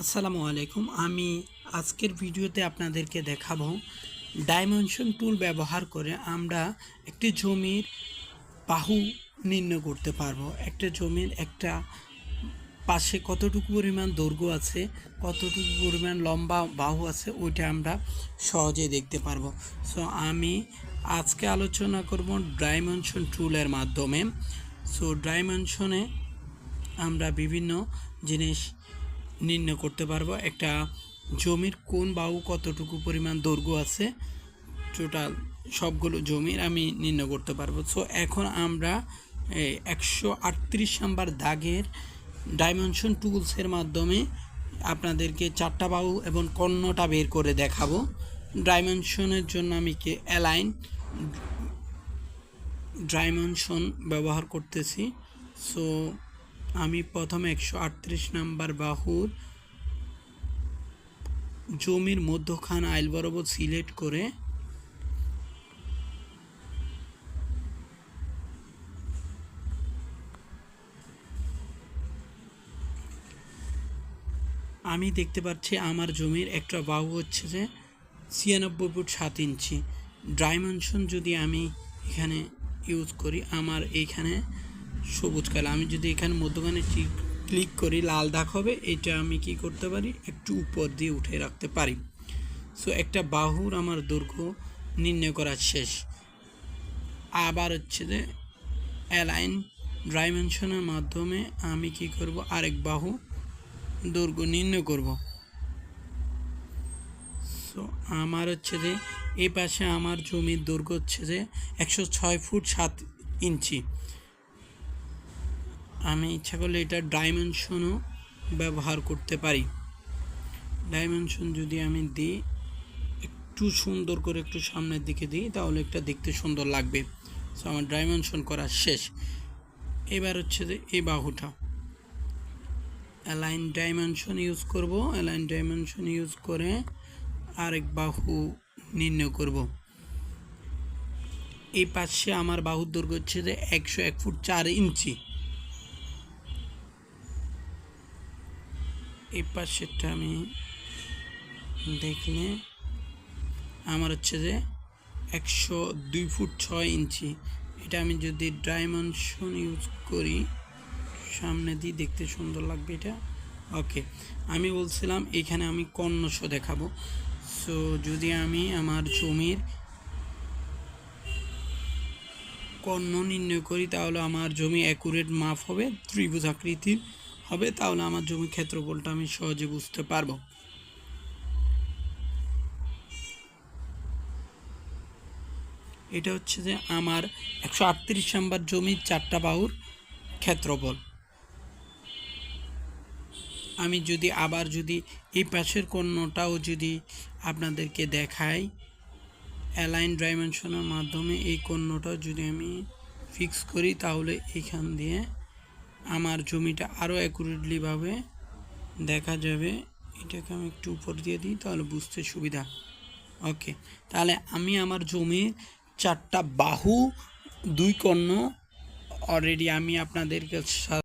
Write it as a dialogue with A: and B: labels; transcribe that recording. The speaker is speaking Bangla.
A: আসসালামু আলাইকুম। আমি আজকের ভিডিওতে আপনাদেরকে দেখাবো ডাইমেনশন টুল ব্যবহার করে আমরা একটি জমির বাহু নির্ণয় করতে পারবো। একটা জমির একটা পাশে কতটুকু পরিমাণ দৈর্ঘ্য আছে, কতটুকু পরিমাণ লম্বা বাহু আছে, ওইটা আমরা সহজে দেখতে পারবো। সো আমি আজকে আলোচনা করব ডাইমেনশন টুলের মাধ্যমে। সো ডাইমেনশনে আমরা বিভিন্ন জিনিস নির্ণয় করতে পারবো। একটা জমির কোন বাহু কতটুকু পরিমাণ দৈর্ঘ্য আছে, টোটাল সবগুলো জমির আমি নির্ণয় করতে পারবো। সো এখন আমরা 138 নাম্বার দাগের ডাইমেনশন টুলসের মাধ্যমে আপনাদেরকে চারটা বাহু এবং কর্ণটা বের করে দেখাবো। ডাইমেনশনের জন্য আমি অ্যালাইন ডাইমেনশন ব্যবহার করতেছি। সো আমি প্রথমে 138 নাম্বার বাহুর জমির মধ্যখান আইল বরাবর সিলেক্ট করে আমি দেখতে পাচ্ছি আমার জমির একটা বাহু হচ্ছে যে 96 ফুট 7 ইঞ্চি। ডাইমেনশন যদি আমি এখানে ইউজ করি, আমার এইখানে সবুজ কালার, আমি যদি এখানে মধ্যখানে ক্লিক করি লাল দাগ হবে, এটা আমি কি করতে পারি, একটু উপর দিয়ে উঠে রাখতে পারি। সো একটা বাহুর আমার দৈর্ঘ্য নির্ণয় করা শেষ। আবার হচ্ছে যে অ্যালাইন ডাইমেনশনের মাধ্যমে আমি কি করব, আরেক বাহু দৈর্ঘ্য নির্ণয় করব। সো আমার হচ্ছে যে এই পাশে আমার জমির দৈর্ঘ্য হচ্ছে যে 106 ফুট 7 ইঞ্চি। আমি ইচ্ছা করলে এটা ডাইমেনশনও ব্যবহার করতে পারি। ডাইমেনশন যদি আমি দিই, একটু সুন্দর করে একটু সামনের দিকে দিই, তাহলে একটা দেখতে সুন্দর লাগবে। সো আমার ডাইমেনশন করা শেষ। এবার হচ্ছে যে এই বাহুটা অ্যালাইন ডাইমেনশন ইউজ করব। অ্যালাইন ডাইমেনশন ইউজ করে আরেক বাহু নির্ণয় করব। এই পাশে আমার বাহুর দৈর্ঘ্য হচ্ছে যে 101 ফুট 4 ইঞ্চি। এই পাশেরটা আমি দেখলে আমার হচ্ছে যে 102 ফুট 6 ইঞ্চি। এটা আমি যদি ডাইমেনশন ইউজ করি, সামনে দিয়ে দেখতে সুন্দর লাগবে এটা। ওকে, আমি বলছিলাম এখানে আমি কর্ণশ দেখাবো। সো যদি আমি আমার জমির কর্ণ নির্ণয় করি, তাহলে আমার জমি অ্যাকুরেট মাপ হবে, ত্রিভুজ আকৃতির হবে, তাহলে আমার জমি ক্ষেত্রফলটা আমি সহজে বুঝতে পারবো। এটা হচ্ছে যে আমার 138 নাম্বার জমির চারটা বাহুর ক্ষেত্রফল। আমি যদি আবার যদি এই পাশের কর্ণটাও যদি আপনাদেরকে দেখাই, অ্যালাইন ডাইমেনশনের মাধ্যমে এই কর্ণটাও যদি আমি ফিক্স করি, তাহলে এখান দিয়ে আমার জমিটা আরও অ্যাকুরেটলিভাবে দেখা যাবে। এটাকে আমি একটু উপর দিয়ে দিই, তাহলে বুঝতে সুবিধা। ওকে, তাহলে আমি আমার জমির চারটা বাহু 2 কর্ণ অলরেডি আমি আপনাদেরকে